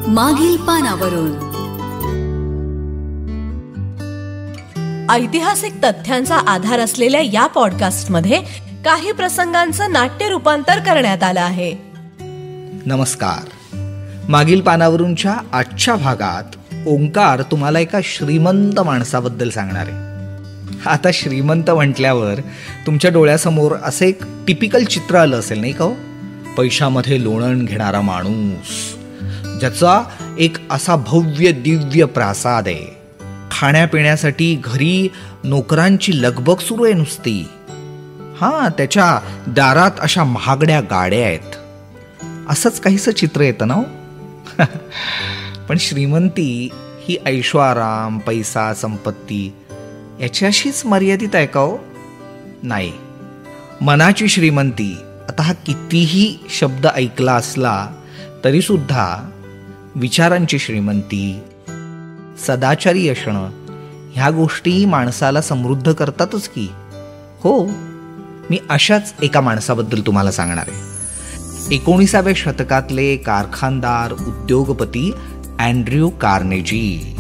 मागील पानावरून. ऐतिहासिक तथ्यांचा आधार असलेल्या या पॉडकास्टमध्ये काही प्रसंगांचं नाट्य रूपांतर करण्यात आलं आहे. नमस्कार. मागील पानावरूनच्या आजच्या भागात ओंकार तुम्हाला एका श्रीमंत माणसाबद्दल सांगणार आहे. आता श्रीमंत म्हटल्यावर तुमच्या डोळ्यासमोर असं एक टिपिकल चित्र आलं असेल नाही का हो? पैशामध्ये लोणण घेणारा माणूस, ज्याचा एक असा भव्य दिव्य प्रासाद आहे, खाण्यापिण्यासाठी घरी नोकरांची लगबग सुरू आहे नुसती. त्याच्या दारात अशा महागड्या गाड्या आहेत. असंच काहीसं चित्र येतं ना. पण श्रीमंती ही ऐशोआराम, पैसा, संपत्ती याच्याशीच मर्यादित आहे का हो? नाही. मनाची श्रीमंती, आता हा कितीही शब्द ऐकला असला तरी सुद्धा विचारांची श्रीमंती, सदाचारी असणं, ह्या गोष्टी माणसाला समृद्ध करतातच की हो. मी अशाच एका माणसाबद्दल तुम्हाला सांगणार आहे. 19व्या शतकातले कारखानदार, उद्योगपती अँड्र्यू कार्नेजी.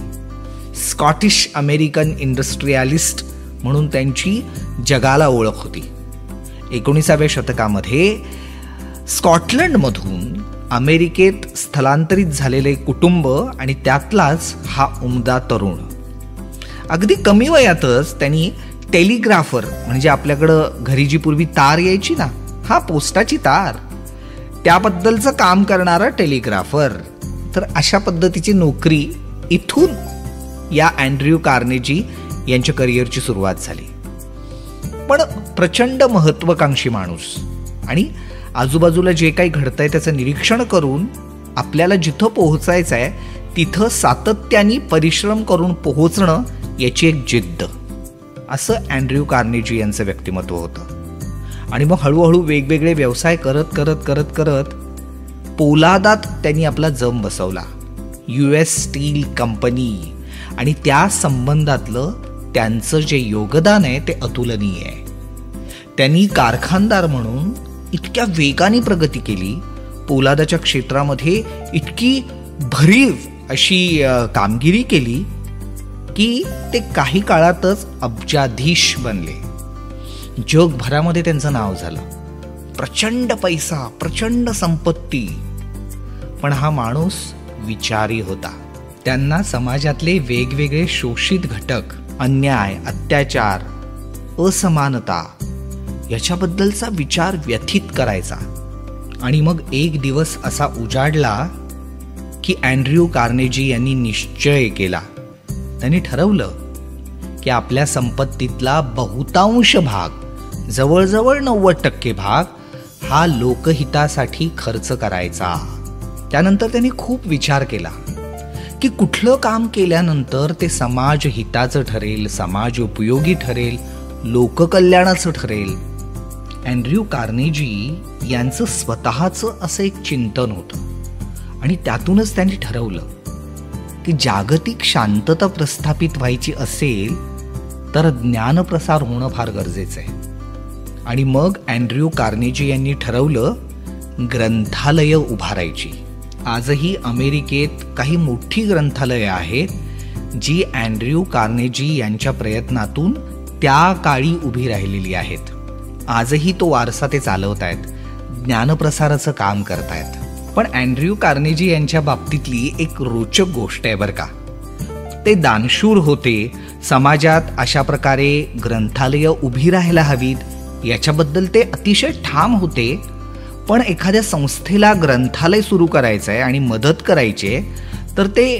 स्कॉटिश अमेरिकन इंडस्ट्रियालिस्ट म्हणून त्यांची जगाला ओळख होती. 19व्या शतकामध्ये स्कॉटलंडमधून अमेरिकेत स्थलांतरित झालेले कुटुंब आणि त्यातलाच हा उमदा तरुण. अगदी कमी वयातच त्यांनी टेलिग्राफर, म्हणजे आपल्याकडं घरी जी पूर्वी तार यायची ना, पोस्टाची तार, त्याबद्दलचं काम करणारा टेलिग्राफर. तर अशा पद्धतीची नोकरी इथून या अँड्र्यू कार्नेजी यांच्या करिअरची सुरुवात झाली. पण प्रचंड महत्वाकांक्षी माणूस आणि आजूबाजूला जे काही घडतंय त्याचं निरीक्षण करून आपल्याला जिथं पोहोचायचं आहे तिथं सातत्याने परिश्रम करून पोहोचणं याची एक जिद्द, असं अँड्र्यू कार्नेजी यांचं व्यक्तिमत्व होतं. आणि मग हळूहळू वेगवेगळे व्यवसाय करत करत करत करत पोलादात त्यांनी आपला जम बसवला. US स्टील कंपनी आणि त्या संबंधातलं त्यांचं जे योगदान आहे ते अतुलनीय आहे. त्यांनी कारखानदार म्हणून इतक्या वेगाने प्रगती केली, पोलादाच्या क्षेत्रामध्ये इतकी भरीव अशी कामगिरी केली की ते काही काळातच अब्जाधीश बनले. जगभरामध्ये त्यांचं नाव झालं. प्रचंड पैसा, प्रचंड संपत्ती. पण हा माणूस विचारी होता. त्यांना समाजातले वेगवेगळे शोषित घटक, अन्याय, अत्याचार, असमानता याच्याबद्दलचा विचार व्यथित करायचा. आणि मग एक दिवस असा उजाडला की अँड्र्यू कार्नेजी यांनी निश्चय केला. त्यांनी ठरवलं की आपल्या संपत्तीतला बहुतांश भाग, जवळजवळ 90% भाग, हा लोकहितासाठी खर्च करायचा. त्यानंतर त्यांनी खूप विचार केला की कुठलं काम केल्यानंतर ते समाजहिताचं ठरेल, समाज उपयोगी ठरेल, लोककल्याणाचं ठरेल. अँड्र्यू कार्नेजी यांचं स्वतःचं असं एक चिंतन होतं आणि त्यातूनच त्यांनी ठरवलं की जागतिक शांतता प्रस्थापित व्हायची असेल तर ज्ञानप्रसार होणं फार गरजेचं आहे. आणि मग अँड्र्यू कार्नेजी यांनी ठरवलं ग्रंथालय उभारायची. आजही अमेरिकेत काही मोठी ग्रंथालयं आहेत जी अँड्र्यू कार्नेजी यांच्या प्रयत्नातून त्या काळी उभी राहिलेली आहेत. आजही तो वारसा ते चालवत आहेत, ज्ञानप्रसाराचं काम करतायत. पण अँड्र्यू कार्नेजी यांच्या बाबतीतली एक रोचक गोष्ट आहे बरं का. ते दानशूर होते. समाजात अशा प्रकारे ग्रंथालय उभी राहायला हवीत याच्याबद्दल ते अतिशय ठाम होते. पण एखाद्या संस्थेला ग्रंथालय सुरू करायचं आहे आणि मदत करायची आहे तर ते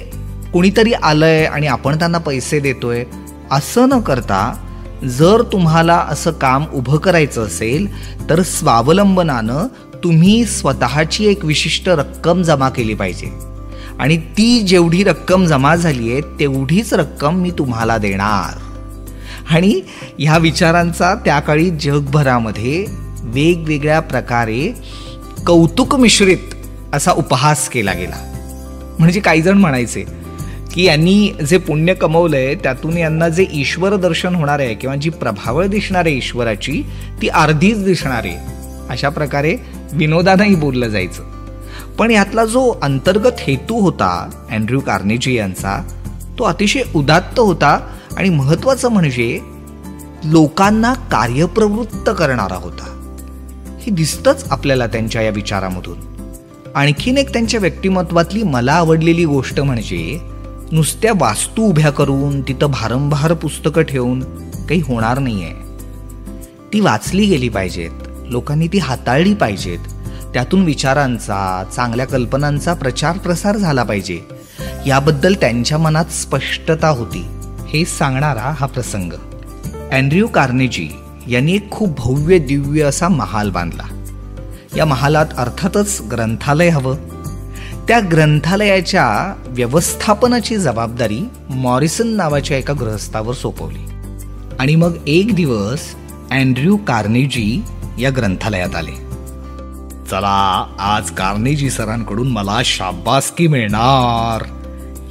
कोणीतरी आलंय आणि आपण त्यांना पैसे देतोय असं न करता, जर तुम्हाला असं काम उभं करायचं असेल तर स्वावलंबनानं तुम्ही स्वतःची एक विशिष्ट रक्कम जमा केली पाहिजे आणि ती जेवढी रक्कम जमा झाली आहे तेवढीच रक्कम मी तुम्हाला देणार. आणि ह्या विचारांचा त्या काळी जगभरामध्ये वेगवेगळ्या प्रकारे कौतुक मिश्रित असा उपहास केला गेला. म्हणजे काही जण म्हणायचे की यांनी जे पुण्य कमवलंय त्यातून यांना जे ईश्वर दर्शन होणार आहे किंवा जी प्रभावळ दिसणार आहे ईश्वराची ती अर्धीच दिसणार आहे, अशा प्रकारे विनोदानंही बोललं जायचं. पण यातला जो अंतर्गत हेतू होता अँड्र्यू कार्नेजी यांचा, तो अतिशय उदात्त होता आणि महत्वाचं म्हणजे लोकांना कार्यप्रवृत्त करणारा होता. हे दिसतंच आपल्याला त्यांच्या या विचारामधून. आणखीन एक त्यांच्या व्यक्तिमत्वातली मला आवडलेली गोष्ट म्हणजे नुसत्या वास्तू उभ्या करून तिथं भारंभार पुस्तकं ठेवून काही होणार नाहीये. ती वाचली गेली पाहिजेत, लोकांनी ती हाताळली पाहिजेत, त्यातून विचारांचा, चांगल्या कल्पनांचा प्रचार प्रसार झाला पाहिजे, याबद्दल त्यांच्या मनात स्पष्टता होती. हे सांगणारा हा प्रसंग. अँड्र्यू कार्नेजी यांनी एक खूप भव्य दिव्य असा महाल बांधला. या महालात अर्थातच ग्रंथालय हवं. त्या ग्रंथालयाच्या व्यवस्थापनाची जबाबदारी मॉरिसन नावाच्या एका गृहस्थावर सोपवली. आणि मग एक दिवस अँड्र्यू कार्नेजी या ग्रंथालयात आले. चला, आज कार्नेजी सरांकडून मला शाबासकी मिळणार.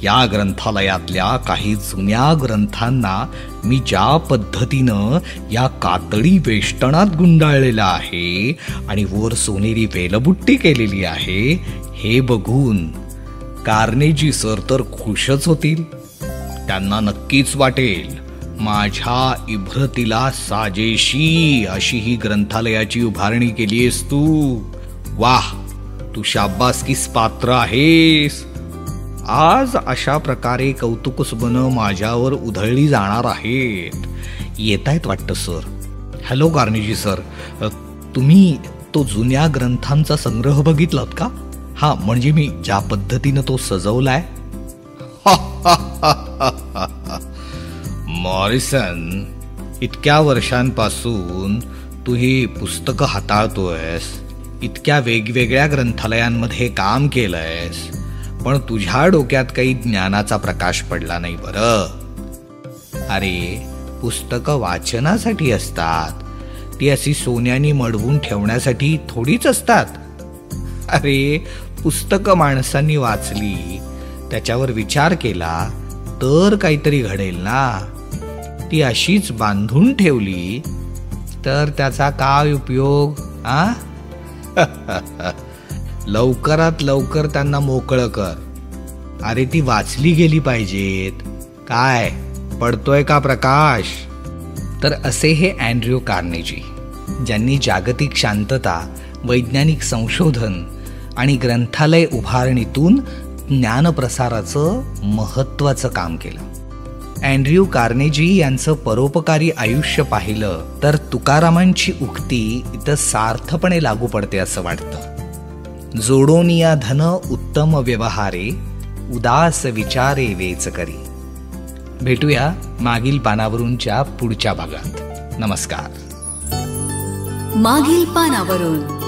या ग्रंथालयातल्या काही जुन्या ग्रंथांना मी ज्या पद्धतीनं या कातडी वेष्टनात गुंडाळलेला आहे आणि वर सोनेरी वेलबुट्टी केलेली आहे, हे बघून कार्नेजी सर तर खुशच होतील. त्यांना नक्कीच वाटेल माझ्या इभ्रतीला साजेशी अशी ही ग्रंथालयाची उभारणी केलीयस तू. वाह, तू शाबासकीस पात्र आहेस. आज अशा प्रकारे कौतुकसुमनं माझ्यावर उधळली जाणार आहेत. येतायत वाटतं सर. हॅलो कार्नेजी सर, तुम्ही तो जुन्या ग्रंथांचा संग्रह बघितलात का? हा, म्हणजे मी ज्या पद्धतीनं तो सजवलाय. मॉरिसन, इतक्या वर्षांपासून तू ही पुस्तकं हाताळतोयस, इतक्या वेगवेगळ्या ग्रंथालयांमध्ये काम केलंयस, पण तुझ्या डोक्यात काही ज्ञानाचा प्रकाश पडला नाही बरं. अरे, पुस्तकं वाचनासाठी असतात, ती अशी सोन्याने मडवून ठेवण्यासाठी थोडीच असतात. अरे, पुस्तकं माणसांनी वाचली, त्याच्यावर विचार केला तर काहीतरी घडेल ना. ती अशीच बांधून ठेवली तर त्याचा काय उपयोग? लवकरात लवकर त्यांना मोकळं कर. अरे, ती वाचली गेली पाहिजेत. काय पडतोय का प्रकाश? तर असे हे अँड्र्यू कार्नेजी, ज्यांनी जागतिक शांतता, वैज्ञानिक संशोधन आणि ग्रंथालय उभारणीतून ज्ञानप्रसाराचं महत्त्वाचं काम केलं. अँड्र्यू कार्नेजी यांचं परोपकारी आयुष्य पाहिलं तर तुकारामांची उक्ती इथं सार्थपणे लागू पडते असं वाटतं. जोडोनिया धन उत्तम व्यवहारे, उदास विचारे वेच करी. भेटूया मागील पानावरूनच्या पुढच्या भागात. नमस्कार. मागील पानावरून.